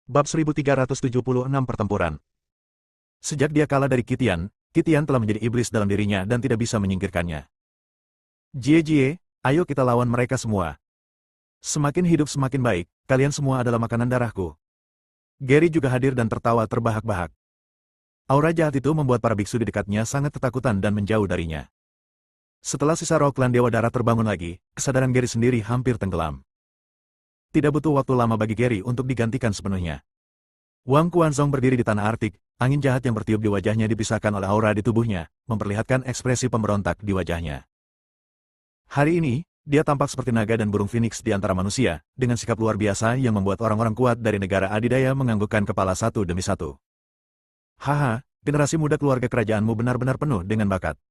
Bab 1376 Pertempuran. Sejak dia kalah dari Qitian, Qitian telah menjadi iblis dalam dirinya dan tidak bisa menyingkirkannya. Jie, ayo kita lawan mereka semua. Semakin hidup semakin baik, kalian semua adalah makanan darahku. Gary juga hadir dan tertawa terbahak-bahak. Aura jahat itu membuat para biksu di dekatnya sangat ketakutan dan menjauh darinya. Setelah sisa roh klan Dewa Darat terbangun lagi, kesadaran Gary sendiri hampir tenggelam. Tidak butuh waktu lama bagi Gary untuk digantikan sepenuhnya. Wang Quanzong berdiri di tanah Arktik, angin jahat yang bertiup di wajahnya dipisahkan oleh aura di tubuhnya, memperlihatkan ekspresi pemberontak di wajahnya. Hari ini, dia tampak seperti naga dan burung phoenix di antara manusia, dengan sikap luar biasa yang membuat orang-orang kuat dari negara adidaya menganggukkan kepala satu demi satu. Haha, generasi muda keluarga kerajaanmu benar-benar penuh dengan bakat.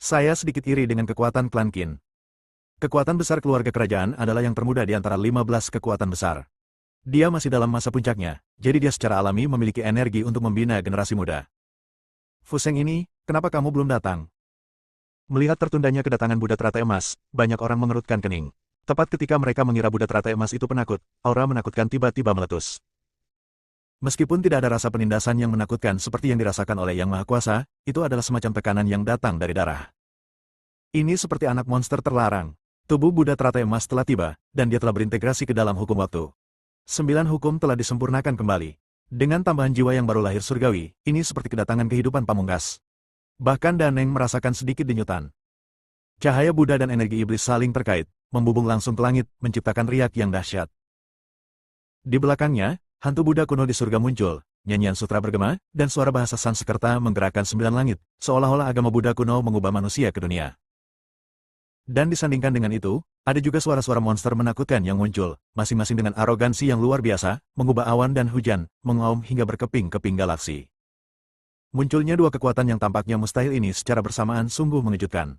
Saya sedikit iri dengan kekuatan klan Qin. Kekuatan besar keluarga kerajaan adalah yang termuda di antara 15 kekuatan besar. Dia masih dalam masa puncaknya, jadi dia secara alami memiliki energi untuk membina generasi muda. Fuseng ini, kenapa kamu belum datang? Melihat tertundanya kedatangan Buddha Teratai Emas, banyak orang mengerutkan kening. Tepat ketika mereka mengira Buddha Teratai Emas itu penakut, aura menakutkan tiba-tiba meletus. Meskipun tidak ada rasa penindasan yang menakutkan seperti yang dirasakan oleh Yang Maha Kuasa, itu adalah semacam tekanan yang datang dari darah. Ini seperti anak monster terlarang. Tubuh Buddha Teratai Emas telah tiba, dan dia telah berintegrasi ke dalam hukum waktu. 9 hukum telah disempurnakan kembali. Dengan tambahan jiwa yang baru lahir surgawi, ini seperti kedatangan kehidupan pamungkas. Bahkan Daneng merasakan sedikit denyutan. Cahaya Buddha dan energi iblis saling terkait, membubung langsung ke langit, menciptakan riak yang dahsyat. Di belakangnya, hantu Buddha kuno di surga muncul, nyanyian sutra bergema, dan suara bahasa Sanskerta menggerakkan 9 langit, seolah-olah agama Buddha kuno mengubah manusia ke dunia. Dan disandingkan dengan itu, ada juga suara-suara monster menakutkan yang muncul, masing-masing dengan arogansi yang luar biasa, mengubah awan dan hujan, mengaum hingga berkeping-keping galaksi. Munculnya dua kekuatan yang tampaknya mustahil ini secara bersamaan sungguh mengejutkan.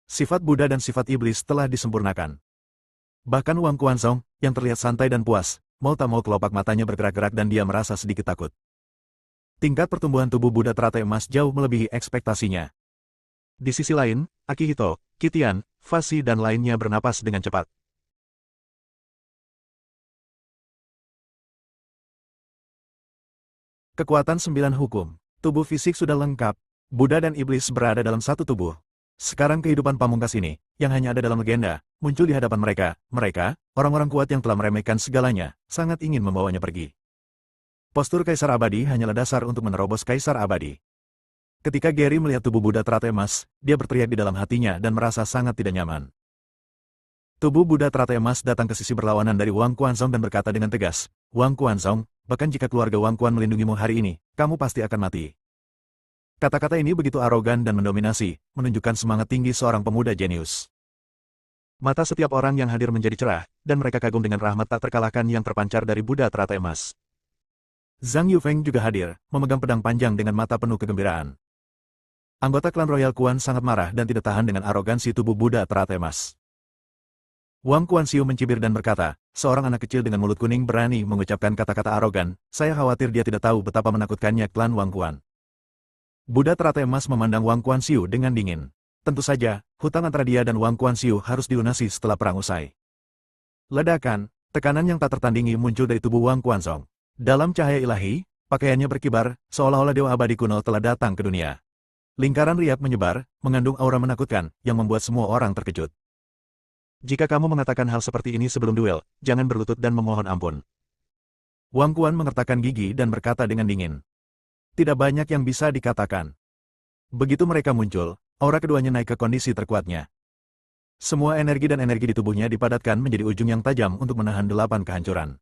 Sifat Buddha dan sifat iblis telah disempurnakan. Bahkan Wang Quanzong, yang terlihat santai dan puas, mau tak mau kelopak matanya bergerak-gerak dan dia merasa sedikit takut. Tingkat pertumbuhan tubuh Buddha Teratai Emas jauh melebihi ekspektasinya. Di sisi lain, Akihito, Qitian, Fasi dan lainnya bernapas dengan cepat. Kekuatan 9 hukum. Tubuh fisik sudah lengkap. Buddha dan iblis berada dalam satu tubuh. Sekarang kehidupan pamungkas ini, yang hanya ada dalam legenda, muncul di hadapan mereka. Mereka, orang-orang kuat yang telah meremehkan segalanya, sangat ingin membawanya pergi. Postur Kaisar Abadi hanyalah dasar untuk menerobos Kaisar Abadi. Ketika Gary melihat tubuh Buddha Teratai Emas, dia berteriak di dalam hatinya dan merasa sangat tidak nyaman. Tubuh Buddha Teratai Emas datang ke sisi berlawanan dari Wang Quanzong dan berkata dengan tegas, Wang Quanzong, bahkan jika keluarga Wang Quan melindungimu hari ini, kamu pasti akan mati. Kata-kata ini begitu arogan dan mendominasi, menunjukkan semangat tinggi seorang pemuda jenius. Mata setiap orang yang hadir menjadi cerah, dan mereka kagum dengan rahmat tak terkalahkan yang terpancar dari Buddha Teratai Emas. Zhang Yufeng juga hadir, memegang pedang panjang dengan mata penuh kegembiraan. Anggota klan Royal Quan sangat marah dan tidak tahan dengan arogansi tubuh Buddha Teratai Emas. Wang Quanxiu mencibir dan berkata, seorang anak kecil dengan mulut kuning berani mengucapkan kata-kata arogan, saya khawatir dia tidak tahu betapa menakutkannya klan Wang Quan. Buddha Teratai Emas memandang Wang Quanxiu dengan dingin. Tentu saja, hutang antara dia dan Wang Quanxiu harus dilunasi setelah perang usai. Ledakan, tekanan yang tak tertandingi muncul dari tubuh Wang Quanzong. Dalam cahaya ilahi, pakaiannya berkibar, seolah-olah Dewa Abadi kuno telah datang ke dunia. Lingkaran riak menyebar, mengandung aura menakutkan, yang membuat semua orang terkejut. Jika kamu mengatakan hal seperti ini sebelum duel, jangan berlutut dan memohon ampun. Wang Quan mengertakkan gigi dan berkata dengan dingin. Tidak banyak yang bisa dikatakan. Begitu mereka muncul, aura keduanya naik ke kondisi terkuatnya. Semua energi dan energi di tubuhnya dipadatkan menjadi ujung yang tajam untuk menahan 8 kehancuran.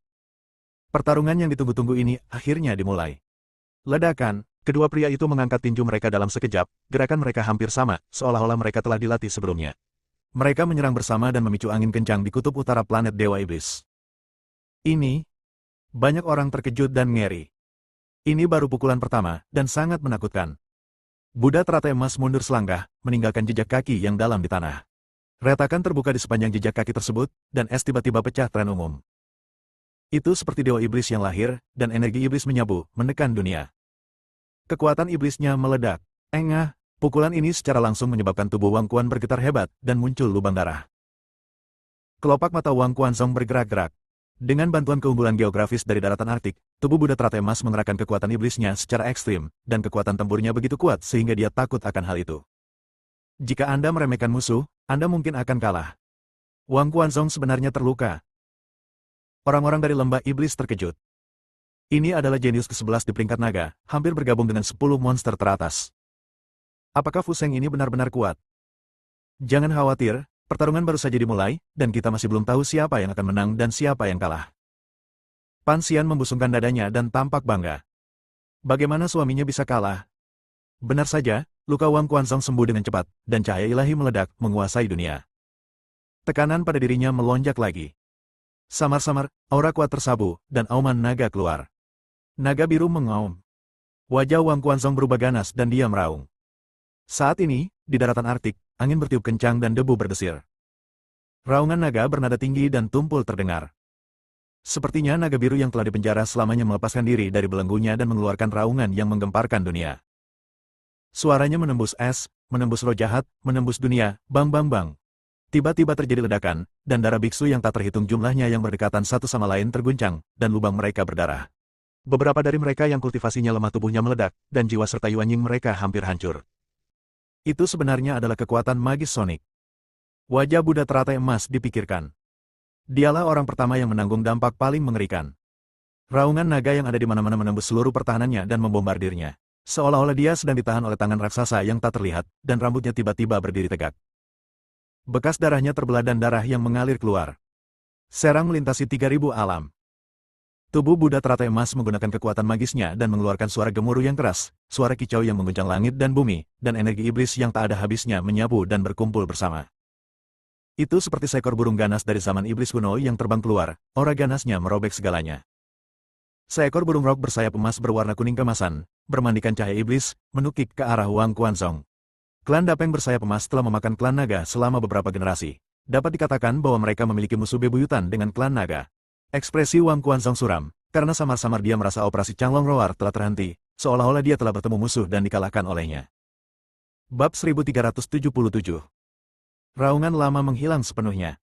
Pertarungan yang ditunggu-tunggu ini akhirnya dimulai. Ledakan. Kedua pria itu mengangkat tinju mereka dalam sekejap, gerakan mereka hampir sama, seolah-olah mereka telah dilatih sebelumnya. Mereka menyerang bersama dan memicu angin kencang di kutub utara planet Dewa Iblis. Ini, banyak orang terkejut dan ngeri. Ini baru pukulan pertama, dan sangat menakutkan. Buddha Teratai Emas mundur selangkah, meninggalkan jejak kaki yang dalam di tanah. Retakan terbuka di sepanjang jejak kaki tersebut, dan es tiba-tiba pecah tren umum. Itu seperti Dewa Iblis yang lahir, dan energi iblis menyabu, menekan dunia. Kekuatan iblisnya meledak. Engah, pukulan ini secara langsung menyebabkan tubuh Wang Quan bergetar hebat, dan muncul lubang darah. Kelopak mata Wang Quanzong bergerak-gerak. Dengan bantuan keunggulan geografis dari daratan Arktik, tubuh Buddha teratai emas mengerahkan kekuatan iblisnya secara ekstrim, dan kekuatan tempurnya begitu kuat sehingga dia takut akan hal itu. Jika Anda meremehkan musuh, Anda mungkin akan kalah. Wang Quanzong sebenarnya terluka. Orang-orang dari lembah iblis terkejut. Ini adalah jenius ke-11 di peringkat naga, hampir bergabung dengan 10 monster teratas. Apakah Fu Sheng ini benar-benar kuat? Jangan khawatir, pertarungan baru saja dimulai, dan kita masih belum tahu siapa yang akan menang dan siapa yang kalah. Pan Xian membusungkan dadanya dan tampak bangga. Bagaimana suaminya bisa kalah? Benar saja, luka Wang Quanzong sembuh dengan cepat, dan cahaya ilahi meledak, menguasai dunia. Tekanan pada dirinya melonjak lagi. Samar-samar, aura kuat tersabu, dan auman naga keluar. Naga biru mengaum. Wajah Wang Quanzong berubah ganas dan dia meraung. Saat ini, di daratan Arktik, angin bertiup kencang dan debu berdesir. Raungan naga bernada tinggi dan tumpul terdengar. Sepertinya naga biru yang telah dipenjara selamanya melepaskan diri dari belenggunya dan mengeluarkan raungan yang menggemparkan dunia. Suaranya menembus es, menembus roh jahat, menembus dunia, bang bang bang. Tiba-tiba terjadi ledakan, dan darah biksu yang tak terhitung jumlahnya yang berdekatan satu sama lain terguncang, dan lubang mereka berdarah. Beberapa dari mereka yang kultivasinya lemah tubuhnya meledak, dan jiwa serta yuanying mereka hampir hancur. Itu sebenarnya adalah kekuatan magis sonik. Wajah Buddha teratai emas dipikirkan. Dialah orang pertama yang menanggung dampak paling mengerikan. Raungan naga yang ada di mana-mana menembus seluruh pertahanannya dan membombardirnya. Seolah-olah dia sedang ditahan oleh tangan raksasa yang tak terlihat, dan rambutnya tiba-tiba berdiri tegak. Bekas darahnya terbelah dan darah yang mengalir keluar. Serang melintasi 3000 alam. Tubuh Buddha teratai emas menggunakan kekuatan magisnya dan mengeluarkan suara gemuruh yang keras, suara kicau yang mengguncang langit dan bumi, dan energi iblis yang tak ada habisnya menyapu dan berkumpul bersama. Itu seperti seekor burung ganas dari zaman iblis kuno yang terbang keluar, aura ganasnya merobek segalanya. Seekor burung rok bersayap emas berwarna kuning kemasan, bermandikan cahaya iblis, menukik ke arah Wang Quanzong. Klan Dapeng bersayap emas telah memakan klan naga selama beberapa generasi. Dapat dikatakan bahwa mereka memiliki musuh bebuyutan dengan klan naga. Ekspresi Wang Quanzong suram, karena samar-samar dia merasa operasi Changlong Roar telah terhenti, seolah-olah dia telah bertemu musuh dan dikalahkan olehnya. Bab 1377. Raungan lama menghilang sepenuhnya.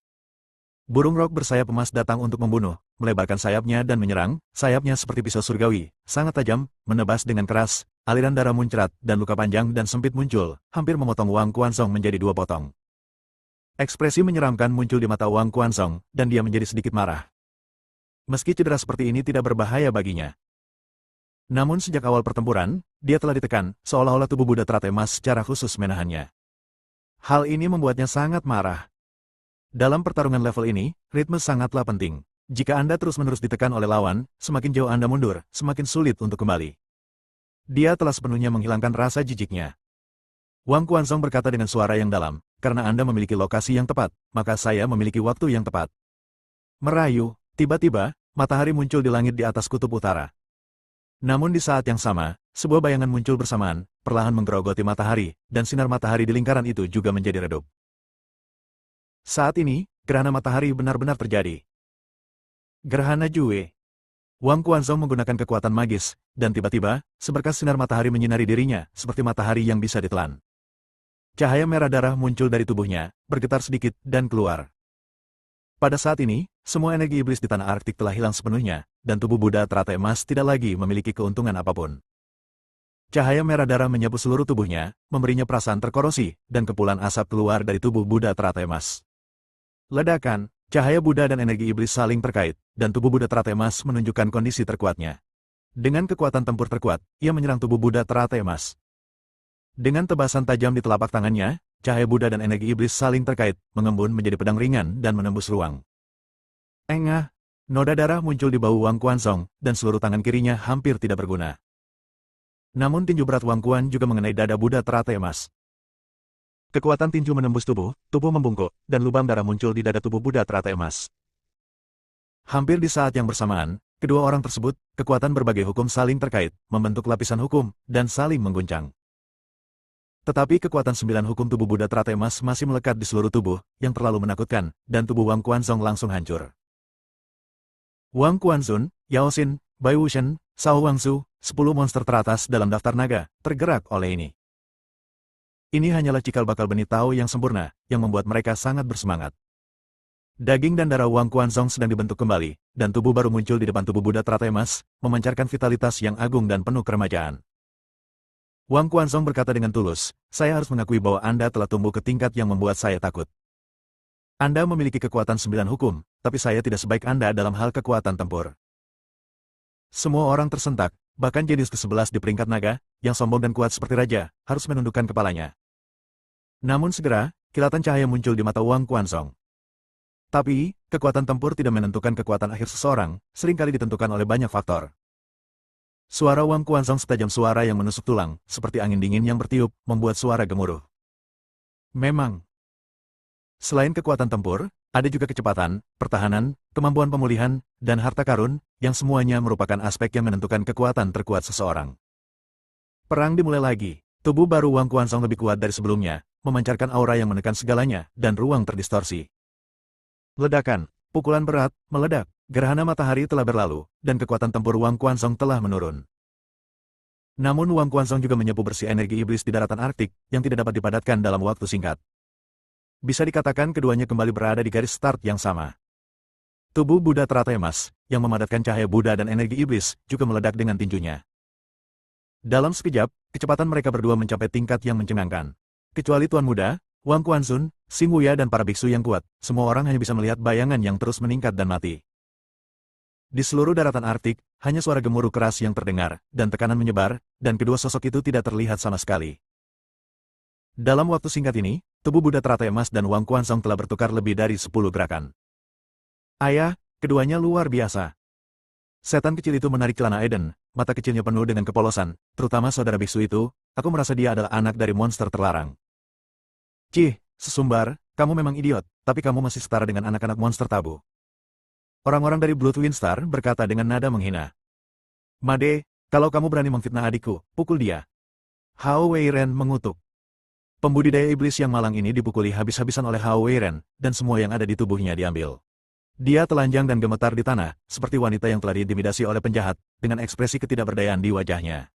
Burung rok bersayap emas datang untuk membunuh, melebarkan sayapnya dan menyerang, sayapnya seperti pisau surgawi, sangat tajam, menebas dengan keras, aliran darah muncrat dan luka panjang dan sempit muncul, hampir memotong Wang Quanzong menjadi 2 potong. Ekspresi menyeramkan muncul di mata Wang Quanzong, dan dia menjadi sedikit marah. Meski cedera seperti ini tidak berbahaya baginya. Namun sejak awal pertempuran, dia telah ditekan, seolah-olah tubuh Buddha teratai emas secara khusus menahannya. Hal ini membuatnya sangat marah. Dalam pertarungan level ini, ritme sangatlah penting. Jika Anda terus-menerus ditekan oleh lawan, semakin jauh Anda mundur, semakin sulit untuk kembali. Dia telah sepenuhnya menghilangkan rasa jijiknya. Wang Quanzong berkata dengan suara yang dalam, karena Anda memiliki lokasi yang tepat, maka saya memiliki waktu yang tepat. Merayu. Tiba-tiba, matahari muncul di langit di atas kutub utara. Namun di saat yang sama, sebuah bayangan muncul bersamaan, perlahan menggerogoti matahari, dan sinar matahari di lingkaran itu juga menjadi redup. Saat ini, gerhana matahari benar-benar terjadi. Gerhana Jue. Wang Quanzong menggunakan kekuatan magis, dan tiba-tiba, seberkas sinar matahari menyinari dirinya, seperti matahari yang bisa ditelan. Cahaya merah darah muncul dari tubuhnya, bergetar sedikit, dan keluar. Pada saat ini, semua energi iblis di tanah Arktik telah hilang sepenuhnya, dan tubuh Buddha teratai emas tidak lagi memiliki keuntungan apapun. Cahaya merah darah menyapu seluruh tubuhnya, memberinya perasaan terkorosi, dan kepulan asap keluar dari tubuh Buddha teratai emas. Ledakan, cahaya Buddha dan energi iblis saling terkait, dan tubuh Buddha teratai emas menunjukkan kondisi terkuatnya. Dengan kekuatan tempur terkuat, ia menyerang tubuh Buddha teratai emas. Dengan tebasan tajam di telapak tangannya, cahaya Buddha dan energi iblis saling terkait, mengembun menjadi pedang ringan dan menembus ruang. Engah, noda darah muncul di bahu Wang Quanzong, dan seluruh tangan kirinya hampir tidak berguna. Namun tinju berat Wang Quan juga mengenai dada Buddha teratai emas. Kekuatan tinju menembus tubuh membungkuk, dan lubang darah muncul di dada tubuh Buddha teratai emas. Hampir di saat yang bersamaan, kedua orang tersebut, kekuatan berbagai hukum saling terkait, membentuk lapisan hukum, dan saling mengguncang. Tetapi kekuatan 9 hukum tubuh Buddha teratai emas masih melekat di seluruh tubuh, yang terlalu menakutkan, dan tubuh Wang Quanzong langsung hancur. Wang Quanzun, Yao Xin, Bai Wuxian, Shao Wangsu, 10 monster teratas dalam daftar naga, tergerak oleh ini. Ini hanyalah cikal bakal benih Tao yang sempurna, yang membuat mereka sangat bersemangat. Daging dan darah Wang Quanzong sedang dibentuk kembali, dan tubuh baru muncul di depan tubuh Buddha teratai emas, memancarkan vitalitas yang agung dan penuh keremajaan. Wang Quanzong berkata dengan tulus, saya harus mengakui bahwa Anda telah tumbuh ke tingkat yang membuat saya takut. Anda memiliki kekuatan 9 hukum, tapi saya tidak sebaik Anda dalam hal kekuatan tempur. Semua orang tersentak, bahkan jenius ke-11 di peringkat naga, yang sombong dan kuat seperti raja, harus menundukkan kepalanya. Namun segera, kilatan cahaya muncul di mata Wang Quanzong. Tapi, kekuatan tempur tidak menentukan kekuatan akhir seseorang, seringkali ditentukan oleh banyak faktor. Suara Wang Quanzong setajam suara yang menusuk tulang, seperti angin dingin yang bertiup, membuat suara gemuruh. Memang, selain kekuatan tempur, ada juga kecepatan, pertahanan, kemampuan pemulihan, dan harta karun, yang semuanya merupakan aspek yang menentukan kekuatan terkuat seseorang. Perang dimulai lagi. Tubuh baru Wang Quanzong lebih kuat dari sebelumnya, memancarkan aura yang menekan segalanya, dan ruang terdistorsi. Ledakan, pukulan berat, meledak, gerhana matahari telah berlalu, dan kekuatan tempur Wang Quanzong telah menurun. Namun Wang Quanzong juga menyapu bersih energi iblis di daratan Arktik, yang tidak dapat dipadatkan dalam waktu singkat. Bisa dikatakan keduanya kembali berada di garis start yang sama. Tubuh Buddha teratai emas, yang memadatkan cahaya Buddha dan energi iblis, juga meledak dengan tinjunya. Dalam sekejap, kecepatan mereka berdua mencapai tingkat yang mencengangkan. Kecuali Tuan Muda, Wang Quanzun, Xing Wuya dan para biksu yang kuat, semua orang hanya bisa melihat bayangan yang terus meningkat dan mati. Di seluruh daratan Arktik, hanya suara gemuruh keras yang terdengar, dan tekanan menyebar, dan kedua sosok itu tidak terlihat sama sekali. Dalam waktu singkat ini, tubuh Buddha teratai emas dan Wang Quanzong telah bertukar lebih dari 10 gerakan. Ayah, keduanya luar biasa. Setan kecil itu menarik celana Aiden, mata kecilnya penuh dengan kepolosan, terutama saudara biksu itu, aku merasa dia adalah anak dari monster terlarang. Cih, sesumbar, kamu memang idiot, tapi kamu masih setara dengan anak-anak monster tabu. Orang-orang dari Blood Windstar berkata dengan nada menghina. Made, kalau kamu berani memfitnah adikku, pukul dia. Hao Weiren mengutuk. Pembudidaya iblis yang malang ini dipukuli habis-habisan oleh Hao Weiren, dan semua yang ada di tubuhnya diambil. Dia telanjang dan gemetar di tanah, seperti wanita yang telah diintimidasi oleh penjahat, dengan ekspresi ketidakberdayaan di wajahnya.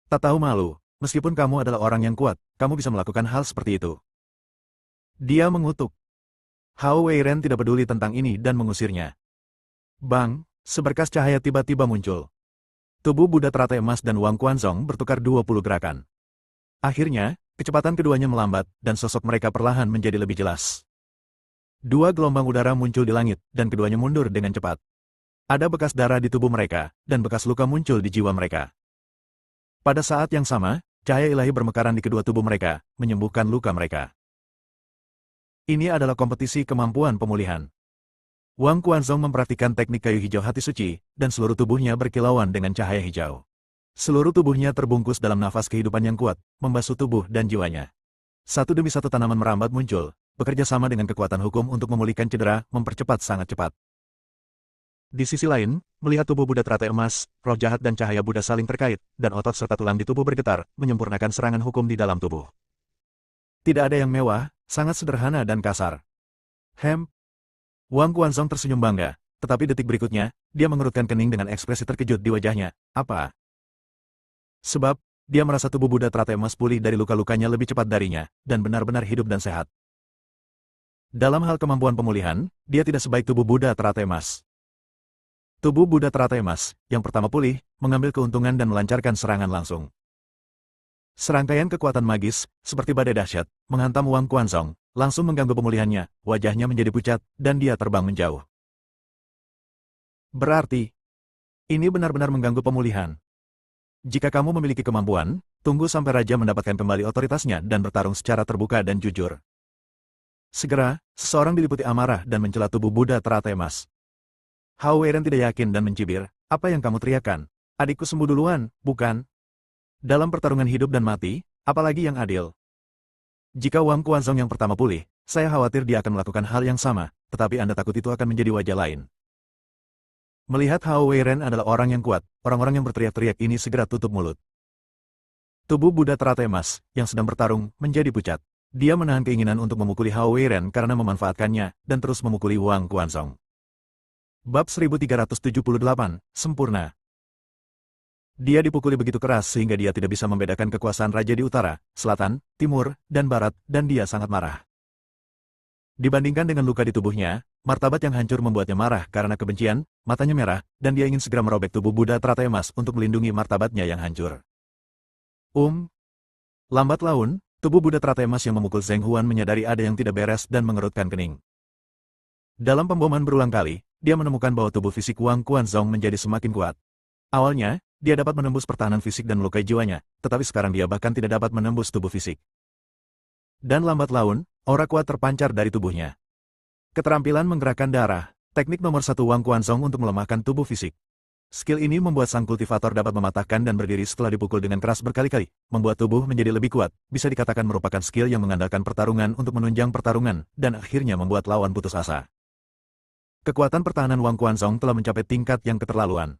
Tak tahu malu. Meskipun kamu adalah orang yang kuat, kamu bisa melakukan hal seperti itu. Dia mengutuk. Hao Weiren tidak peduli tentang ini dan mengusirnya. Bang, seberkas cahaya tiba-tiba muncul. Tubuh Buddha teratai emas dan Wang Quanzong bertukar 20 gerakan. Akhirnya, kecepatan keduanya melambat, dan sosok mereka perlahan menjadi lebih jelas. Dua gelombang udara muncul di langit, dan keduanya mundur dengan cepat. Ada bekas darah di tubuh mereka, dan bekas luka muncul di jiwa mereka. Pada saat yang sama, cahaya ilahi bermekaran di kedua tubuh mereka, menyembuhkan luka mereka. Ini adalah kompetisi kemampuan pemulihan. Wang Quanzong memperhatikan teknik kayu hijau hati suci, dan seluruh tubuhnya berkilauan dengan cahaya hijau. Seluruh tubuhnya terbungkus dalam nafas kehidupan yang kuat, membasuh tubuh dan jiwanya. Satu demi satu tanaman merambat muncul, bekerja sama dengan kekuatan hukum untuk memulihkan cedera, mempercepat sangat cepat. Di sisi lain, melihat tubuh Buddha teratai emas, roh jahat dan cahaya Buddha saling terkait, dan otot serta tulang di tubuh bergetar, menyempurnakan serangan hukum di dalam tubuh. Tidak ada yang mewah, sangat sederhana dan kasar. Wang Quanzong tersenyum bangga, tetapi detik berikutnya, dia mengerutkan kening dengan ekspresi terkejut di wajahnya. Apa? Sebab, dia merasa tubuh Buddha teratai emas pulih dari luka-lukanya lebih cepat darinya, dan benar-benar hidup dan sehat. Dalam hal kemampuan pemulihan, dia tidak sebaik tubuh Buddha teratai emas. Tubuh Buddha teratai emas, yang pertama pulih, mengambil keuntungan dan melancarkan serangan langsung. Serangkaian kekuatan magis, seperti badai dahsyat, menghantam Wang Quanzong, langsung mengganggu pemulihannya, wajahnya menjadi pucat, dan dia terbang menjauh. Berarti, ini benar-benar mengganggu pemulihan. Jika kamu memiliki kemampuan, tunggu sampai Raja mendapatkan kembali otoritasnya dan bertarung secara terbuka dan jujur. Segera, seseorang diliputi amarah dan mencela tubuh Buddha teratai emas. Hao Weiren tidak yakin dan mencibir, apa yang kamu teriakan? Adikku sembuh duluan, bukan? Dalam pertarungan hidup dan mati, apalagi yang adil? Jika Wang Quanzong yang pertama pulih, saya khawatir dia akan melakukan hal yang sama, tetapi Anda takut itu akan menjadi wajah lain. Melihat Hao Weiren adalah orang yang kuat, orang-orang yang berteriak-teriak ini segera tutup mulut. Tubuh Buddha teratai emas, yang sedang bertarung, menjadi pucat. Dia menahan keinginan untuk memukuli Hao Weiren karena memanfaatkannya, dan terus memukuli Wang Quanzong. Bab 1378, Sempurna. Dia dipukuli begitu keras sehingga dia tidak bisa membedakan kekuasaan raja di utara, selatan, timur, dan barat, dan dia sangat marah. Dibandingkan dengan luka di tubuhnya, martabat yang hancur membuatnya marah karena kebencian, matanya merah, dan dia ingin segera merobek tubuh Buddha teratai emas untuk melindungi martabatnya yang hancur. Lambat laun, tubuh Buddha teratai emas yang memukul Zheng Huan menyadari ada yang tidak beres dan mengerutkan kening. Dalam pemboman berulang kali, dia menemukan bahwa tubuh fisik Wang Quanzong menjadi semakin kuat. Awalnya, dia dapat menembus pertahanan fisik dan melukai jiwanya, tetapi sekarang dia bahkan tidak dapat menembus tubuh fisik. Dan lambat laun, aura kuat terpancar dari tubuhnya. Keterampilan menggerakkan darah, teknik nomor 1 Wang Quanzong untuk melemahkan tubuh fisik. Skill ini membuat sang kultivator dapat mematahkan dan berdiri setelah dipukul dengan keras berkali-kali, membuat tubuh menjadi lebih kuat, bisa dikatakan merupakan skill yang mengandalkan pertarungan untuk menunjang pertarungan, dan akhirnya membuat lawan putus asa. Kekuatan pertahanan Wang Quanzong telah mencapai tingkat yang keterlaluan.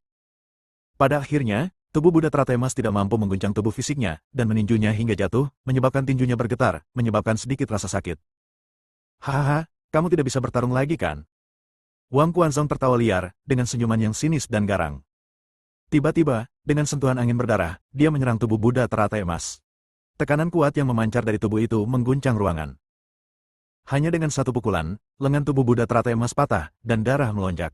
Pada akhirnya, tubuh Buddha teratai emas tidak mampu mengguncang tubuh fisiknya, dan meninjunya hingga jatuh, menyebabkan tinjunya bergetar, menyebabkan sedikit rasa sakit. Hahaha, kamu tidak bisa bertarung lagi kan? Wang Quanzong tertawa liar, dengan senyuman yang sinis dan garang. Tiba-tiba, dengan sentuhan angin berdarah, dia menyerang tubuh Buddha teratai emas. Tekanan kuat yang memancar dari tubuh itu mengguncang ruangan. Hanya dengan satu pukulan, lengan tubuh Buddha teratai emas patah, dan darah melonjak.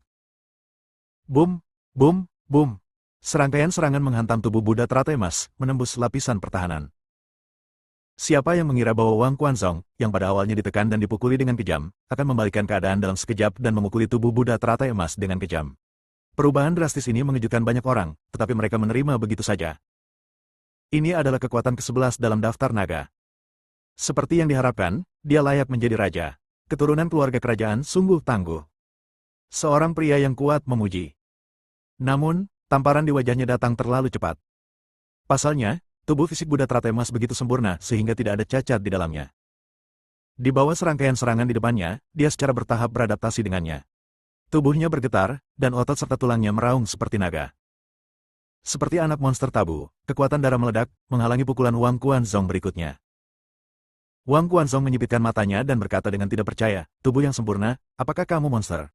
Boom, boom, boom. Serangkaian serangan menghantam tubuh Buddha teratai emas, menembus lapisan pertahanan. Siapa yang mengira bahwa Wang Quanzong, yang pada awalnya ditekan dan dipukuli dengan kejam, akan membalikkan keadaan dalam sekejap dan memukuli tubuh Buddha teratai emas dengan kejam. Perubahan drastis ini mengejutkan banyak orang, tetapi mereka menerima begitu saja. Ini adalah kekuatan ke-11 dalam daftar naga. Seperti yang diharapkan, dia layak menjadi raja. Keturunan keluarga kerajaan sungguh tangguh. Seorang pria yang kuat memuji. Namun, tamparan di wajahnya datang terlalu cepat. Pasalnya, tubuh fisik Buddha teratai emas begitu sempurna sehingga tidak ada cacat di dalamnya. Di bawah serangkaian serangan di depannya, dia secara bertahap beradaptasi dengannya. Tubuhnya bergetar, dan otot serta tulangnya meraung seperti naga. Seperti anak monster tabu, kekuatan darah meledak, menghalangi pukulan Wang Quanzong berikutnya. Wang Quanzong menyipitkan matanya dan berkata dengan tidak percaya, tubuh yang sempurna, apakah kamu monster?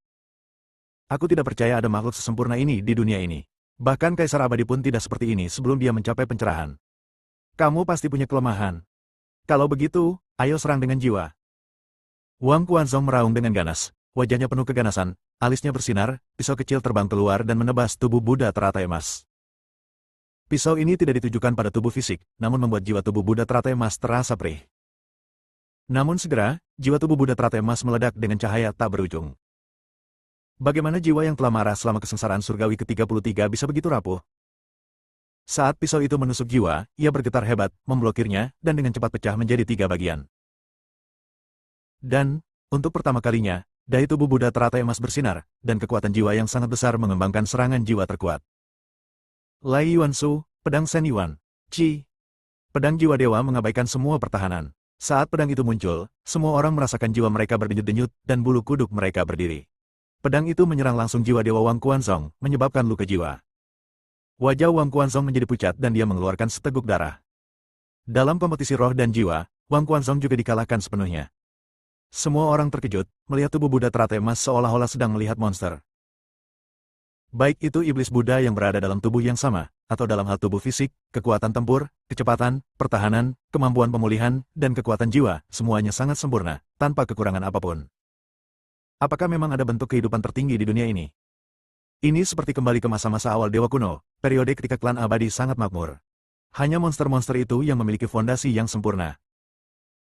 Aku tidak percaya ada makhluk sesempurna ini di dunia ini. Bahkan Kaisar Abadi pun tidak seperti ini sebelum dia mencapai pencerahan. Kamu pasti punya kelemahan. Kalau begitu, ayo serang dengan jiwa. Wang Quanzong meraung dengan ganas, wajahnya penuh keganasan, alisnya bersinar, pisau kecil terbang keluar dan menebas tubuh Buddha teratai emas. Pisau ini tidak ditujukan pada tubuh fisik, namun membuat jiwa tubuh Buddha teratai emas terasa perih. Namun segera, jiwa tubuh Buddha teratai emas meledak dengan cahaya tak berujung. Bagaimana jiwa yang telah marah selama kesengsaraan surgawi ke-33 bisa begitu rapuh? Saat pisau itu menusuk jiwa, ia bergetar hebat, memblokirnya, dan dengan cepat pecah menjadi 3 bagian. Dan, untuk pertama kalinya, dahi tubuh Buddha teratai emas bersinar, dan kekuatan jiwa yang sangat besar mengembangkan serangan jiwa terkuat. Lai Yuansu, Pedang Shen Yuan, Qi. Pedang jiwa dewa mengabaikan semua pertahanan. Saat pedang itu muncul, semua orang merasakan jiwa mereka berdenyut-denyut, dan bulu kuduk mereka berdiri. Pedang itu menyerang langsung jiwa dewa Wang Quanzong, menyebabkan luka jiwa. Wajah Wang Quanzong menjadi pucat dan dia mengeluarkan seteguk darah. Dalam kompetisi roh dan jiwa, Wang Quanzong juga dikalahkan sepenuhnya. Semua orang terkejut, melihat tubuh Buddha teratai emas seolah-olah sedang melihat monster. Baik itu iblis Buddha yang berada dalam tubuh yang sama, atau dalam hal tubuh fisik, kekuatan tempur, kecepatan, pertahanan, kemampuan pemulihan, dan kekuatan jiwa, semuanya sangat sempurna, tanpa kekurangan apapun. Apakah memang ada bentuk kehidupan tertinggi di dunia ini? Ini seperti kembali ke masa-masa awal Dewa kuno, periode ketika klan abadi sangat makmur. Hanya monster-monster itu yang memiliki fondasi yang sempurna.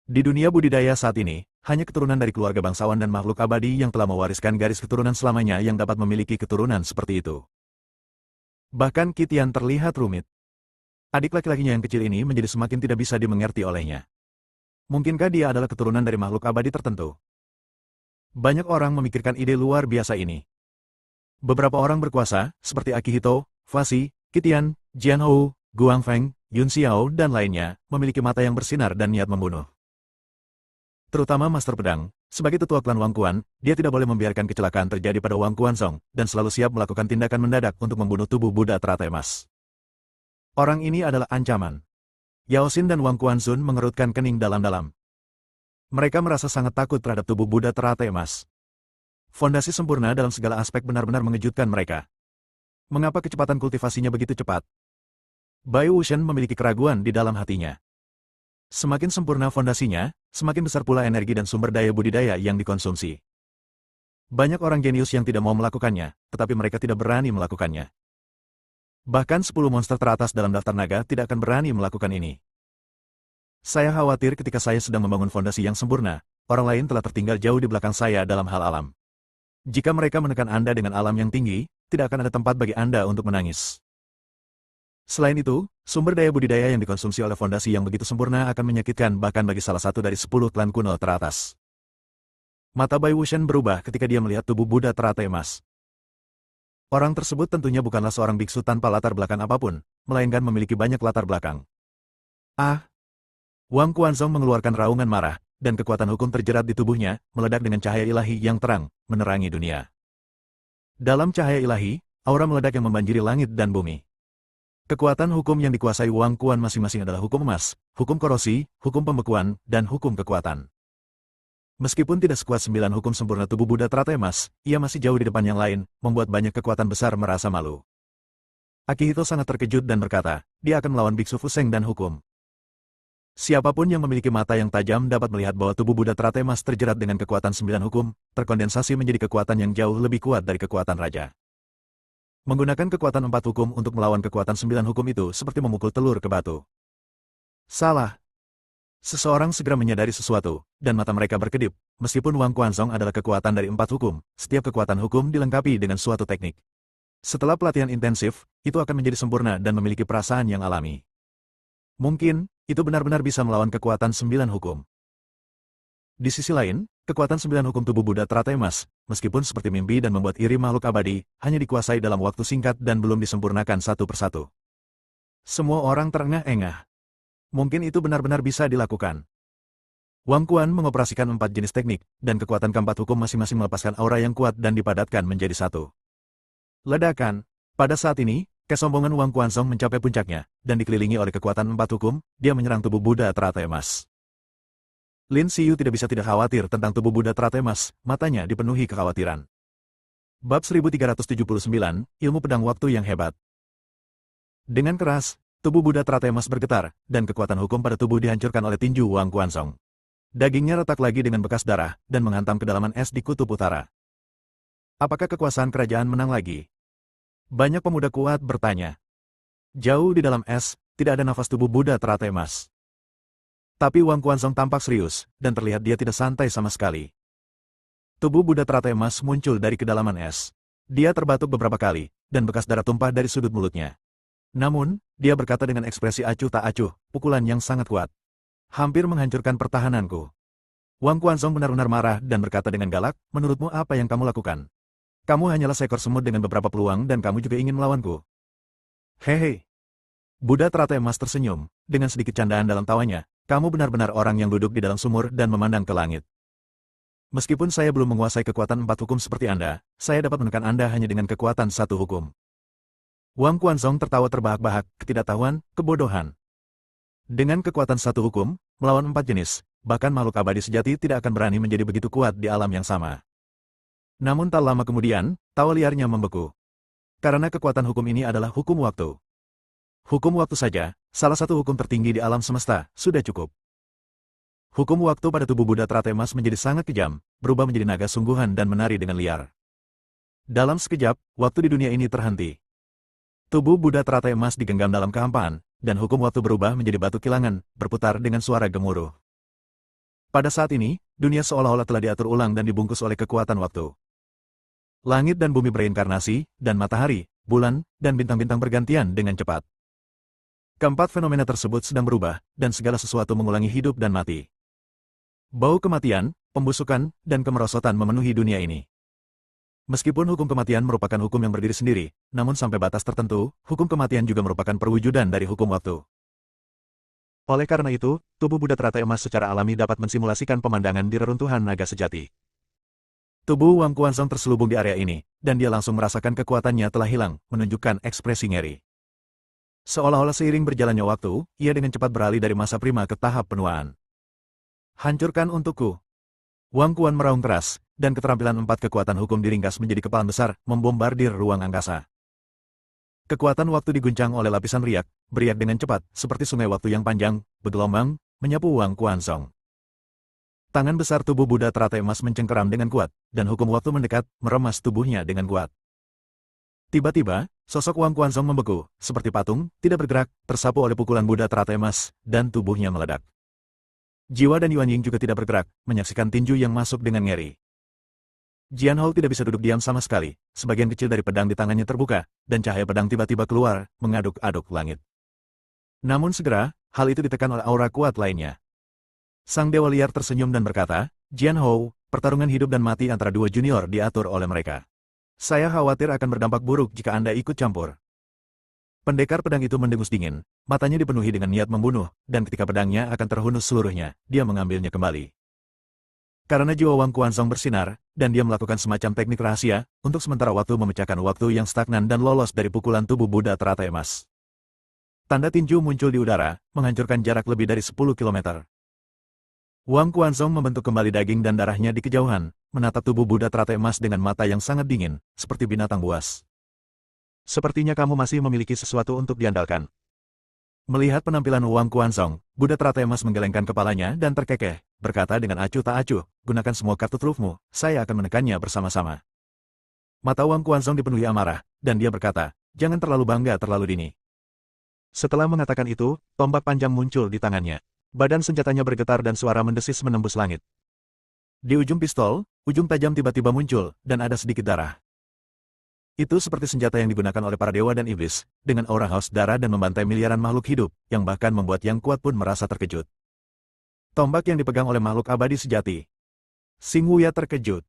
Di dunia budidaya saat ini, hanya keturunan dari keluarga bangsawan dan makhluk abadi yang telah mewariskan garis keturunan selamanya yang dapat memiliki keturunan seperti itu. Bahkan Qitian terlihat rumit. Adik laki-lakinya yang kecil ini menjadi semakin tidak bisa dimengerti olehnya. Mungkinkah dia adalah keturunan dari makhluk abadi tertentu? Banyak orang memikirkan ide luar biasa ini. Beberapa orang berkuasa, seperti Akihito, Fashi, Qitian, Jian Hou, Guang Feng, Yun Xiao dan lainnya, memiliki mata yang bersinar dan niat membunuh. Terutama Master Pedang, sebagai tetua klan Wang Quan, dia tidak boleh membiarkan kecelakaan terjadi pada Wang Quanzong, dan selalu siap melakukan tindakan mendadak untuk membunuh tubuh Buddha teratai emas. Orang ini adalah ancaman. Yao Xin dan Wang Quanzun mengerutkan kening dalam-dalam. Mereka merasa sangat takut terhadap tubuh Buddha teratai emas. Fondasi sempurna dalam segala aspek benar-benar mengejutkan mereka. Mengapa kecepatan kultivasinya begitu cepat? Bai Wuxian memiliki keraguan di dalam hatinya. Semakin sempurna fondasinya, semakin besar pula energi dan sumber daya budidaya yang dikonsumsi. Banyak orang jenius yang tidak mau melakukannya, tetapi mereka tidak berani melakukannya. Bahkan 10 monster teratas dalam daftar naga tidak akan berani melakukan ini. Saya khawatir ketika saya sedang membangun fondasi yang sempurna, orang lain telah tertinggal jauh di belakang saya dalam hal alam. Jika mereka menekan Anda dengan alam yang tinggi, tidak akan ada tempat bagi Anda untuk menangis. Selain itu, sumber daya budidaya yang dikonsumsi oleh fondasi yang begitu sempurna akan menyakitkan bahkan bagi salah satu dari 10 klan kuno teratas. Mata Bai Wuxian berubah ketika dia melihat tubuh Buddha teratai emas. Orang tersebut tentunya bukanlah seorang biksu tanpa latar belakang apapun, melainkan memiliki banyak latar belakang. Ah! Wang Quanzong mengeluarkan raungan marah, dan kekuatan hukum terjerat di tubuhnya, meledak dengan cahaya ilahi yang terang, menerangi dunia. Dalam cahaya ilahi, aura meledak yang membanjiri langit dan bumi. Kekuatan hukum yang dikuasai Wang Quan masing-masing adalah hukum emas, hukum korosi, hukum pembekuan, dan hukum kekuatan. Meskipun tidak sekuat 9 hukum sempurna tubuh Buddha teratai emas, ia masih jauh di depan yang lain, membuat banyak kekuatan besar merasa malu. Akihito sangat terkejut dan berkata, dia akan melawan Biksu Fuseng dan hukum. Siapapun yang memiliki mata yang tajam dapat melihat bahwa tubuh Buddha teratai emas terjerat dengan kekuatan 9 hukum, terkondensasi menjadi kekuatan yang jauh lebih kuat dari kekuatan raja. Menggunakan kekuatan 4 hukum untuk melawan kekuatan 9 hukum itu seperti memukul telur ke batu. Salah. Seseorang segera menyadari sesuatu, dan mata mereka berkedip. Meskipun Wang Quanzong adalah kekuatan dari 4 hukum, setiap kekuatan hukum dilengkapi dengan suatu teknik. Setelah pelatihan intensif, itu akan menjadi sempurna dan memiliki perasaan yang alami. Mungkin, itu benar-benar bisa melawan kekuatan 9 hukum. Di sisi lain, kekuatan 9 hukum tubuh Buddha teratai emas, meskipun seperti mimpi dan membuat iri makhluk abadi, hanya dikuasai dalam waktu singkat dan belum disempurnakan satu persatu. Semua orang terengah-engah. Mungkin itu benar-benar bisa dilakukan. Wang Quan mengoperasikan 4 jenis teknik, dan kekuatan keempat hukum masing-masing melepaskan aura yang kuat dan dipadatkan menjadi satu. Ledakan. Pada saat ini, kesombongan Wang Quanzong mencapai puncaknya, dan dikelilingi oleh kekuatan 4 hukum, dia menyerang tubuh Buddha teratai emas. Lin Xiyu tidak bisa tidak khawatir tentang tubuh Buddha teratai emas, matanya dipenuhi kekhawatiran. Bab 1379, Ilmu Pedang Waktu yang Hebat. Dengan keras, tubuh Buddha teratai emas bergetar, dan kekuatan hukum pada tubuh dihancurkan oleh tinju Wang Quanzong. Dagingnya retak lagi dengan bekas darah, dan menghantam kedalaman es di kutub utara. Apakah kekuasaan kerajaan menang lagi? Banyak pemuda kuat bertanya. Jauh di dalam es, tidak ada nafas tubuh Buddha teratai emas. Tapi Wang Quanzong tampak serius, dan terlihat dia tidak santai sama sekali. Tubuh Buddha teratai emas muncul dari kedalaman es. Dia terbatuk beberapa kali, dan bekas darah tumpah dari sudut mulutnya. Namun, dia berkata dengan ekspresi acuh tak acuh, pukulan yang sangat kuat. Hampir menghancurkan pertahananku. Wang Quanzong benar-benar marah dan berkata dengan galak, menurutmu apa yang kamu lakukan? Kamu hanyalah seekor semut dengan beberapa peluang dan kamu juga ingin melawanku. Hehe. Buddha teratai emas tersenyum, dengan sedikit candaan dalam tawanya, kamu benar-benar orang yang duduk di dalam sumur dan memandang ke langit. Meskipun saya belum menguasai kekuatan 4 hukum seperti Anda, saya dapat menekan Anda hanya dengan kekuatan 1 hukum. Wang Quanzong tertawa terbahak-bahak, ketidaktahuan, kebodohan. Dengan kekuatan 1 hukum, melawan 4 jenis, bahkan makhluk abadi sejati tidak akan berani menjadi begitu kuat di alam yang sama. Namun tak lama kemudian, tawa liarnya membeku. Karena kekuatan hukum ini adalah hukum waktu. Hukum waktu saja, salah satu hukum tertinggi di alam semesta, sudah cukup. Hukum waktu pada tubuh Buddha teratai emas menjadi sangat kejam, berubah menjadi naga sungguhan dan menari dengan liar. Dalam sekejap, waktu di dunia ini terhenti. Tubuh Buddha teratai emas digenggam dalam kehampaan, dan hukum waktu berubah menjadi batu kilangan, berputar dengan suara gemuruh. Pada saat ini, dunia seolah-olah telah diatur ulang dan dibungkus oleh kekuatan waktu. Langit dan bumi bereinkarnasi, dan matahari, bulan, dan bintang-bintang bergantian dengan cepat. Keempat fenomena tersebut sedang berubah, dan segala sesuatu mengulangi hidup dan mati. Bau kematian, pembusukan, dan kemerosotan memenuhi dunia ini. Meskipun hukum kematian merupakan hukum yang berdiri sendiri, namun sampai batas tertentu, hukum kematian juga merupakan perwujudan dari hukum waktu. Oleh karena itu, tubuh Buddha teratai emas secara alami dapat mensimulasikan pemandangan di reruntuhan naga sejati. Tubuh Wang Quanzong terselubung di area ini, dan dia langsung merasakan kekuatannya telah hilang, menunjukkan ekspresi ngeri. Seolah-olah seiring berjalannya waktu, ia dengan cepat beralih dari masa prima ke tahap penuaan. Hancurkan untukku. Wang Quan meraung keras, dan keterampilan 4 kekuatan hukum diringkas menjadi kepalan besar, membombardir ruang angkasa. Kekuatan waktu diguncang oleh lapisan riak, beriak dengan cepat, seperti sungai waktu yang panjang, bergelombang, menyapu Wang Quanzong. Tangan besar tubuh Buddha teratai emas mencengkeram dengan kuat, dan hukum waktu mendekat, meremas tubuhnya dengan kuat. Tiba-tiba, sosok Wang Quanzong membeku, seperti patung, tidak bergerak, tersapu oleh pukulan Buddha teratai emas, dan tubuhnya meledak. Jiwa dan Yuan Ying juga tidak bergerak, menyaksikan tinju yang masuk dengan ngeri. Jian Hou tidak bisa duduk diam sama sekali, sebagian kecil dari pedang di tangannya terbuka, dan cahaya pedang tiba-tiba keluar, mengaduk-aduk langit. Namun segera, hal itu ditekan oleh aura kuat lainnya. Sang Dewa Liar tersenyum dan berkata, Jian Hou, pertarungan hidup dan mati antara dua junior diatur oleh mereka. Saya khawatir akan berdampak buruk jika Anda ikut campur. Pendekar pedang itu mendengus dingin, matanya dipenuhi dengan niat membunuh, dan ketika pedangnya akan terhunus seluruhnya, dia mengambilnya kembali. Karena jiwa Wang Quanzong bersinar, dan dia melakukan semacam teknik rahasia, untuk sementara waktu memecahkan waktu yang stagnan dan lolos dari pukulan tubuh Buddha teratai emas. Tanda tinju muncul di udara, menghancurkan jarak lebih dari 10 km. Wang Quanzong membentuk kembali daging dan darahnya di kejauhan, menatap tubuh Buddha teratai emas dengan mata yang sangat dingin, seperti binatang buas. Sepertinya kamu masih memiliki sesuatu untuk diandalkan. Melihat penampilan Wang Quanzong, Buddha teratai emas menggelengkan kepalanya dan terkekeh, berkata dengan acuh tak acuh, gunakan semua kartu trufmu, saya akan menekannya bersama-sama. Mata Wang Quanzong dipenuhi amarah, dan dia berkata, jangan terlalu bangga terlalu dini. Setelah mengatakan itu, tombak panjang muncul di tangannya. Badan senjatanya bergetar dan suara mendesis menembus langit. Di ujung pistol, ujung tajam tiba-tiba muncul, dan ada sedikit darah. Itu seperti senjata yang digunakan oleh para dewa dan iblis, dengan aura haus darah dan membantai miliaran makhluk hidup, yang bahkan membuat yang kuat pun merasa terkejut. Tombak yang dipegang oleh makhluk abadi sejati. Xing Wuya terkejut.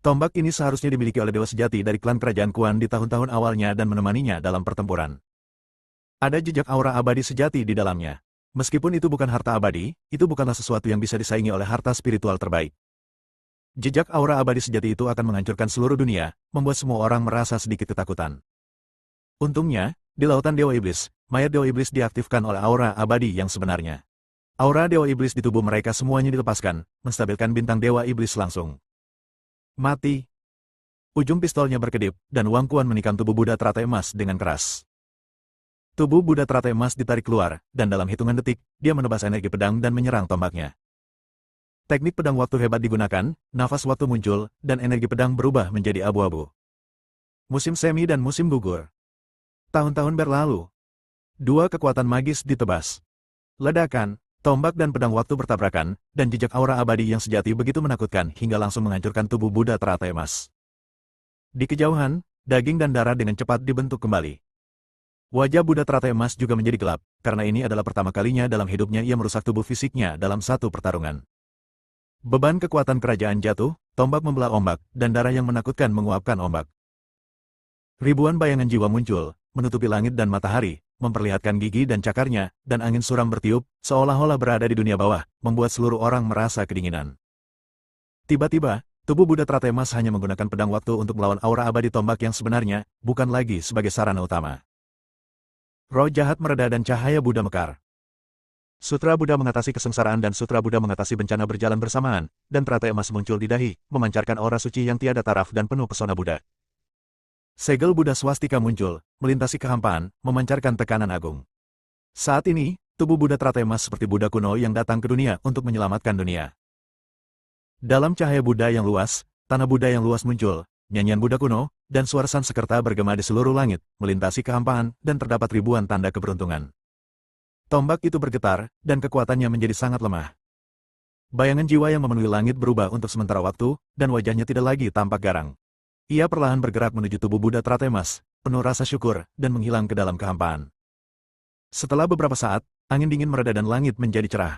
Tombak ini seharusnya dimiliki oleh dewa sejati dari klan kerajaan Kuan di tahun-tahun awalnya dan menemaninya dalam pertempuran. Ada jejak aura abadi sejati di dalamnya. Meskipun itu bukan harta abadi, itu bukanlah sesuatu yang bisa disaingi oleh harta spiritual terbaik. Jejak aura abadi sejati itu akan menghancurkan seluruh dunia, membuat semua orang merasa sedikit ketakutan. Untungnya, di lautan Dewa Iblis, mayat Dewa Iblis diaktifkan oleh aura abadi yang sebenarnya. Aura Dewa Iblis di tubuh mereka semuanya dilepaskan, menstabilkan bintang Dewa Iblis langsung. Mati. Ujung pistolnya berkedip, dan Wang Quan menikam tubuh Buddha teratai emas dengan keras. Tubuh Buddha teratai emas ditarik keluar, dan dalam hitungan detik, dia menebas energi pedang dan menyerang tombaknya. Teknik pedang waktu hebat digunakan, nafas waktu muncul, dan energi pedang berubah menjadi abu-abu. Musim semi dan musim gugur. Tahun-tahun berlalu. Dua kekuatan magis ditebas. Ledakan, tombak dan pedang waktu bertabrakan, dan jejak aura abadi yang sejati begitu menakutkan hingga langsung menghancurkan tubuh Buddha teratai emas. Di kejauhan, daging dan darah dengan cepat dibentuk kembali. Wajah Buddha teratai emas juga menjadi gelap, karena ini adalah pertama kalinya dalam hidupnya ia merusak tubuh fisiknya dalam satu pertarungan. Beban kekuatan kerajaan jatuh, tombak membelah ombak, dan darah yang menakutkan menguapkan ombak. Ribuan bayangan jiwa muncul, menutupi langit dan matahari, memperlihatkan gigi dan cakarnya, dan angin suram bertiup, seolah-olah berada di dunia bawah, membuat seluruh orang merasa kedinginan. Tiba-tiba, tubuh Buddha teratai emas hanya menggunakan pedang waktu untuk melawan aura abadi tombak yang sebenarnya, bukan lagi sebagai sarana utama. Roh jahat mereda dan cahaya Buddha mekar. Sutra Buddha mengatasi kesengsaraan dan Sutra Buddha mengatasi bencana berjalan bersamaan, dan teratai emas muncul di dahi, memancarkan aura suci yang tiada taraf dan penuh pesona Buddha. Segel Buddha swastika muncul, melintasi kehampaan, memancarkan tekanan agung. Saat ini, tubuh Buddha teratai emas seperti Buddha kuno yang datang ke dunia untuk menyelamatkan dunia. Dalam cahaya Buddha yang luas, tanah Buddha yang luas muncul, nyanyian Buddha kuno, dan suara Sanskerta bergema di seluruh langit, melintasi kehampaan, dan terdapat ribuan tanda keberuntungan. Tombak itu bergetar, dan kekuatannya menjadi sangat lemah. Bayangan jiwa yang memenuhi langit berubah untuk sementara waktu, dan wajahnya tidak lagi tampak garang. Ia perlahan bergerak menuju tubuh Buddha teratai emas, penuh rasa syukur, dan menghilang ke dalam kehampaan. Setelah beberapa saat, angin dingin mereda dan langit menjadi cerah.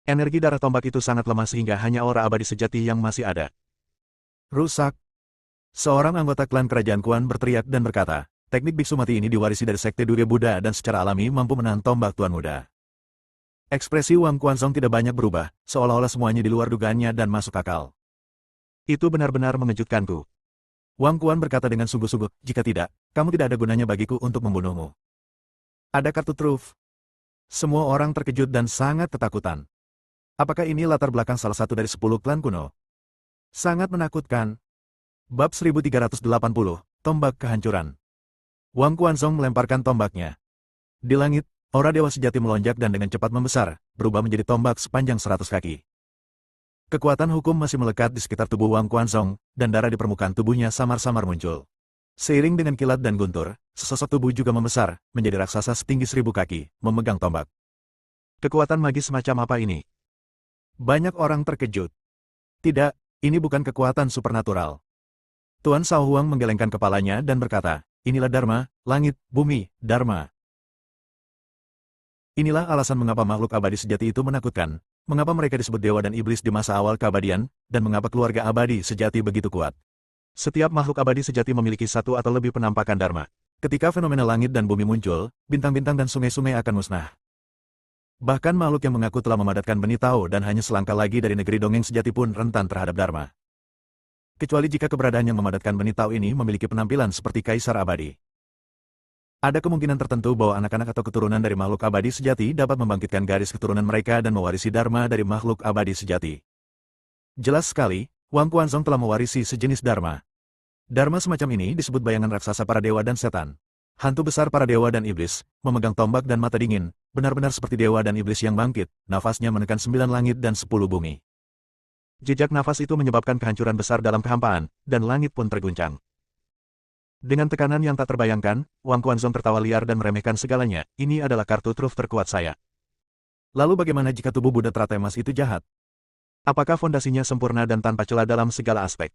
Energi darah tombak itu sangat lemah sehingga hanya aura abadi sejati yang masih ada. Rusak. Seorang anggota klan kerajaan Kuan berteriak dan berkata, teknik biksu mati ini diwarisi dari sekte Durga Buddha dan secara alami mampu menahan tombak Tuan Muda. Ekspresi Wang Quanzong tidak banyak berubah, seolah-olah semuanya di luar dugaannya dan masuk akal. Itu benar-benar mengejutkanku. Wang Quan berkata dengan sungguh-sungguh, jika tidak, kamu tidak ada gunanya bagiku untuk membunuhmu. Ada kartu truf. Semua orang terkejut dan sangat ketakutan. Apakah ini latar belakang salah satu dari 10 klan kuno? Sangat menakutkan. Bab 1380, Tombak Kehancuran. Wang Quanzong melemparkan tombaknya. Di langit, Aura dewa sejati melonjak dan dengan cepat membesar, berubah menjadi tombak sepanjang 100 kaki. Kekuatan hukum masih melekat di sekitar tubuh Wang Quanzong, dan darah di permukaan tubuhnya samar-samar muncul. Seiring dengan kilat dan guntur, sesosok tubuh juga membesar, menjadi raksasa setinggi 1000 kaki, memegang tombak. Kekuatan magis semacam apa ini? Banyak orang terkejut. Tidak, ini bukan kekuatan supernatural. Tuan Shao Huang menggelengkan kepalanya dan berkata, inilah Dharma, langit, bumi, Dharma. Inilah alasan mengapa makhluk abadi sejati itu menakutkan, mengapa mereka disebut dewa dan iblis di masa awal keabadian, dan mengapa keluarga abadi sejati begitu kuat. Setiap makhluk abadi sejati memiliki satu atau lebih penampakan Dharma. Ketika fenomena langit dan bumi muncul, bintang-bintang dan sungai-sungai akan musnah. Bahkan makhluk yang mengaku telah memadatkan benih Tao dan hanya selangkah lagi dari negeri dongeng sejati pun rentan terhadap Dharma. Kecuali jika keberadaan yang memadatkan benih Tao ini memiliki penampilan seperti kaisar abadi. Ada kemungkinan tertentu bahwa anak-anak atau keturunan dari makhluk abadi sejati dapat membangkitkan garis keturunan mereka dan mewarisi Dharma dari makhluk abadi sejati. Jelas sekali, Wang Quanzong telah mewarisi sejenis Dharma. Dharma semacam ini disebut bayangan raksasa para dewa dan setan. Hantu besar para dewa dan iblis, memegang tombak dan mata dingin, benar-benar seperti dewa dan iblis yang bangkit, nafasnya menekan 9 langit dan 10 bumi. Jejak nafas itu menyebabkan kehancuran besar dalam kehampaan, dan langit pun terguncang. Dengan tekanan yang tak terbayangkan, Wang Quanzong tertawa liar dan meremehkan segalanya, ini adalah kartu truf terkuat saya. Lalu bagaimana jika tubuh Buddha teratai emas itu jahat? Apakah fondasinya sempurna dan tanpa celah dalam segala aspek?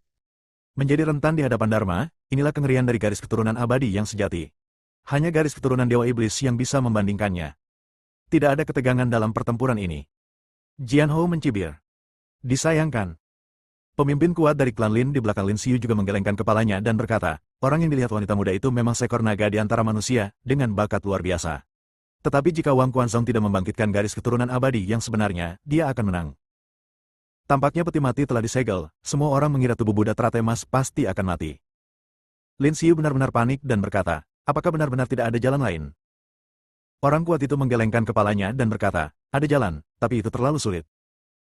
Menjadi rentan di hadapan Dharma, inilah kengerian dari garis keturunan abadi yang sejati. Hanya garis keturunan dewa iblis yang bisa membandingkannya. Tidak ada ketegangan dalam pertempuran ini. Jian Hou mencibir. Disayangkan. Pemimpin kuat dari klan Lin di belakang Lin Xiu juga menggelengkan kepalanya dan berkata, orang yang dilihat wanita muda itu memang seekor naga di antara manusia, dengan bakat luar biasa. Tetapi jika Wang Quanzong tidak membangkitkan garis keturunan abadi yang sebenarnya, dia akan menang. Tampaknya peti mati telah disegel, semua orang mengira tubuh Buddha teratai emas pasti akan mati. Lin Xiu benar-benar panik dan berkata, apakah benar-benar tidak ada jalan lain? Orang kuat itu menggelengkan kepalanya dan berkata, ada jalan, tapi itu terlalu sulit.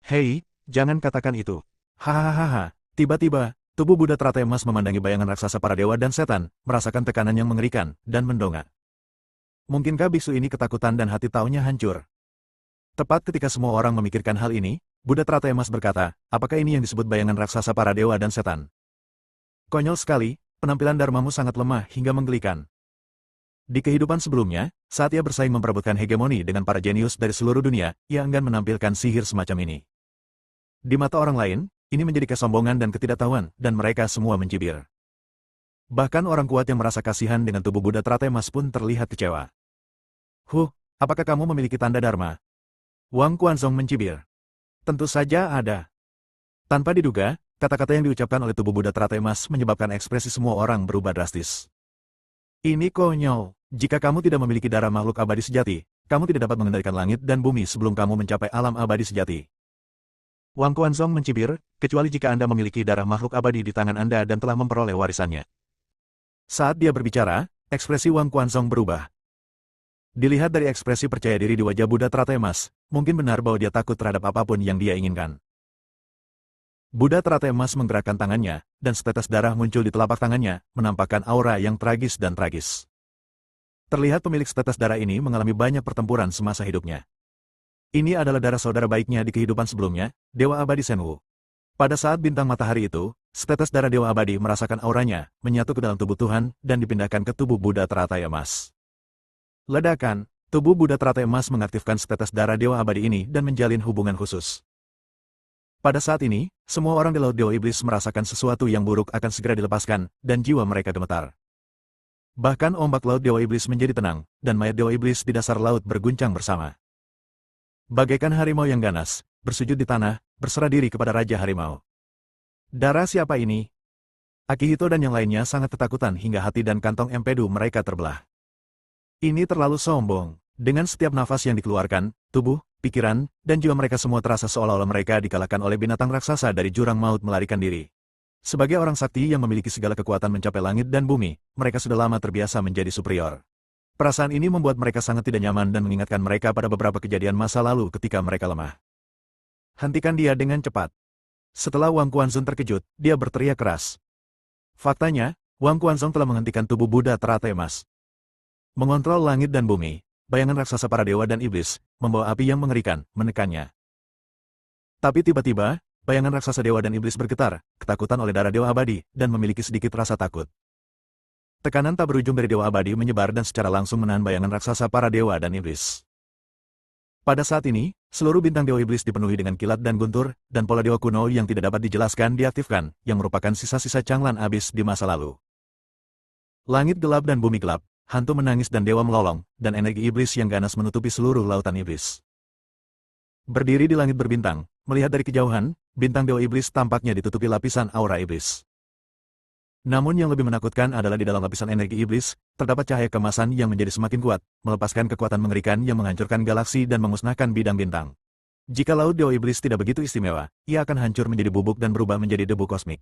Hei, jangan katakan itu. Hahaha, tiba-tiba, tubuh Buddha teratai emas memandangi bayangan raksasa para dewa dan setan, merasakan tekanan yang mengerikan, dan mendongak. Mungkinkah biksu ini ketakutan dan hati taunya hancur? Tepat ketika semua orang memikirkan hal ini, Buddha teratai emas berkata, apakah ini yang disebut bayangan raksasa para dewa dan setan? Konyol sekali, penampilan Dharmamu sangat lemah hingga menggelikan. Di kehidupan sebelumnya, saat ia bersaing memperebutkan hegemoni dengan para jenius dari seluruh dunia, ia enggan menampilkan sihir semacam ini. Di mata orang lain, ini menjadi kesombongan dan ketidaktahuan, dan mereka semua mencibir. Bahkan orang kuat yang merasa kasihan dengan tubuh Buddha teratai emas pun terlihat kecewa. Apakah kamu memiliki tanda Dharma? Wang Quanzong mencibir. Tentu saja ada. Tanpa diduga, kata-kata yang diucapkan oleh tubuh Buddha teratai emas menyebabkan ekspresi semua orang berubah drastis. Ini konyol. Jika kamu tidak memiliki darah makhluk abadi sejati, kamu tidak dapat mengendalikan langit dan bumi sebelum kamu mencapai alam abadi sejati. Wang Quanzong mencibir, kecuali jika Anda memiliki darah makhluk abadi di tangan Anda dan telah memperoleh warisannya. Saat dia berbicara, ekspresi Wang Quanzong berubah. Dilihat dari ekspresi percaya diri di wajah Buddha teratai emas, mungkin benar bahwa dia takut terhadap apapun yang dia inginkan. Buddha teratai emas menggerakkan tangannya, dan setetes darah muncul di telapak tangannya, menampakkan aura yang tragis dan tragis. Terlihat pemilik setetes darah ini mengalami banyak pertempuran semasa hidupnya. Ini adalah darah saudara baiknya di kehidupan sebelumnya, Dewa Abadi Shenwu. Pada saat bintang matahari itu, setetes darah Dewa Abadi merasakan auranya, menyatu ke dalam tubuh Tuhan, dan dipindahkan ke tubuh Buddha teratai emas. Ledakan, tubuh Buddha teratai emas mengaktifkan setetes darah Dewa Abadi ini dan menjalin hubungan khusus. Pada saat ini, semua orang di Laut Dewa Iblis merasakan sesuatu yang buruk akan segera dilepaskan, dan jiwa mereka gemetar. Bahkan ombak Laut Dewa Iblis menjadi tenang, dan mayat Dewa Iblis di dasar laut berguncang bersama. Bagaikan harimau yang ganas, bersujud di tanah, berserah diri kepada Raja Harimau. Darah siapa ini? Akihito dan yang lainnya sangat ketakutan hingga hati dan kantong empedu mereka terbelah. Ini terlalu sombong. Dengan setiap nafas yang dikeluarkan, tubuh, pikiran, dan jiwa mereka semua terasa seolah-olah mereka dikalahkan oleh binatang raksasa dari jurang maut melarikan diri. Sebagai orang sakti yang memiliki segala kekuatan mencapai langit dan bumi, mereka sudah lama terbiasa menjadi superior. Perasaan ini membuat mereka sangat tidak nyaman dan mengingatkan mereka pada beberapa kejadian masa lalu ketika mereka lemah. Hentikan dia dengan cepat. Setelah Wang Quanzong terkejut, dia berteriak keras. Faktanya, Wang Quanzong telah menghentikan tubuh Buddha teratai emas. Mengontrol langit dan bumi, bayangan raksasa para dewa dan iblis, membawa api yang mengerikan, menekannya. Tapi tiba-tiba, bayangan raksasa dewa dan iblis bergetar, ketakutan oleh darah dewa abadi, dan memiliki sedikit rasa takut. Tekanan tak berujung dari dewa abadi menyebar dan secara langsung menahan bayangan raksasa para dewa dan iblis. Pada saat ini, seluruh bintang dewa iblis dipenuhi dengan kilat dan guntur, dan pola dewa kuno yang tidak dapat dijelaskan diaktifkan, yang merupakan sisa-sisa canglan abis di masa lalu. Langit gelap dan bumi gelap, hantu menangis dan dewa melolong, dan energi iblis yang ganas menutupi seluruh lautan iblis. Berdiri di langit berbintang, melihat dari kejauhan, bintang dewa iblis tampaknya ditutupi lapisan aura iblis. Namun yang lebih menakutkan adalah di dalam lapisan energi iblis, terdapat cahaya kemasan yang menjadi semakin kuat, melepaskan kekuatan mengerikan yang menghancurkan galaksi dan memusnahkan bidang bintang. Jika laut dewa iblis tidak begitu istimewa, ia akan hancur menjadi bubuk dan berubah menjadi debu kosmik.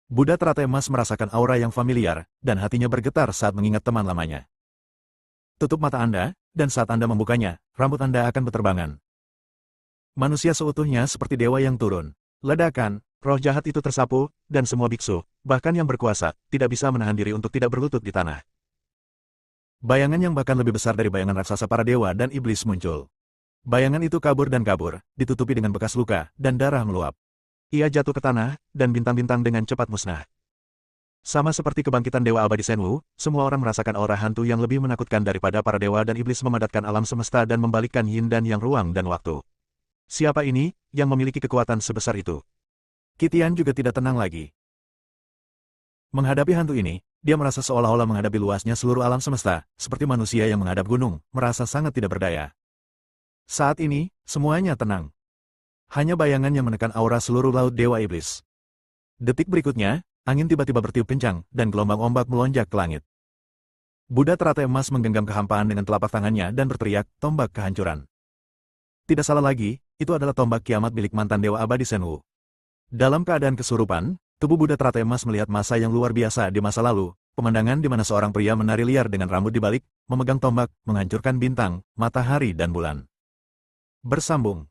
Buddha teratai emas merasakan aura yang familiar, dan hatinya bergetar saat mengingat teman lamanya. Tutup mata Anda, dan saat Anda membukanya, rambut Anda akan berterbangan. Manusia seutuhnya seperti dewa yang turun. Ledakan, roh jahat itu tersapu, dan semua biksu, bahkan yang berkuasa, tidak bisa menahan diri untuk tidak berlutut di tanah. Bayangan yang bahkan lebih besar dari bayangan raksasa para dewa dan iblis muncul. Bayangan itu kabur dan kabur, ditutupi dengan bekas luka, dan darah meluap. Ia jatuh ke tanah, dan bintang-bintang dengan cepat musnah. Sama seperti kebangkitan Dewa Abadi Shenwu, semua orang merasakan aura hantu yang lebih menakutkan daripada para dewa dan iblis memadatkan alam semesta dan membalikkan yin dan yang ruang dan waktu. Siapa ini, yang memiliki kekuatan sebesar itu? Qitian juga tidak tenang lagi. Menghadapi hantu ini, dia merasa seolah-olah menghadapi luasnya seluruh alam semesta, seperti manusia yang menghadap gunung, merasa sangat tidak berdaya. Saat ini, semuanya tenang. Hanya bayangan yang menekan aura seluruh laut dewa iblis. Detik berikutnya, angin tiba-tiba bertiup kencang, dan gelombang ombak melonjak ke langit. Buddha teratai emas menggenggam kehampaan dengan telapak tangannya dan berteriak, tombak kehancuran. Tidak salah lagi, itu adalah tombak kiamat milik mantan Dewa Abadi Shenwu. Dalam keadaan kesurupan, tubuh Buddha teratai emas melihat masa yang luar biasa di masa lalu, pemandangan di mana seorang pria menari liar dengan rambut dibalik, memegang tombak, menghancurkan bintang, matahari dan bulan. Bersambung.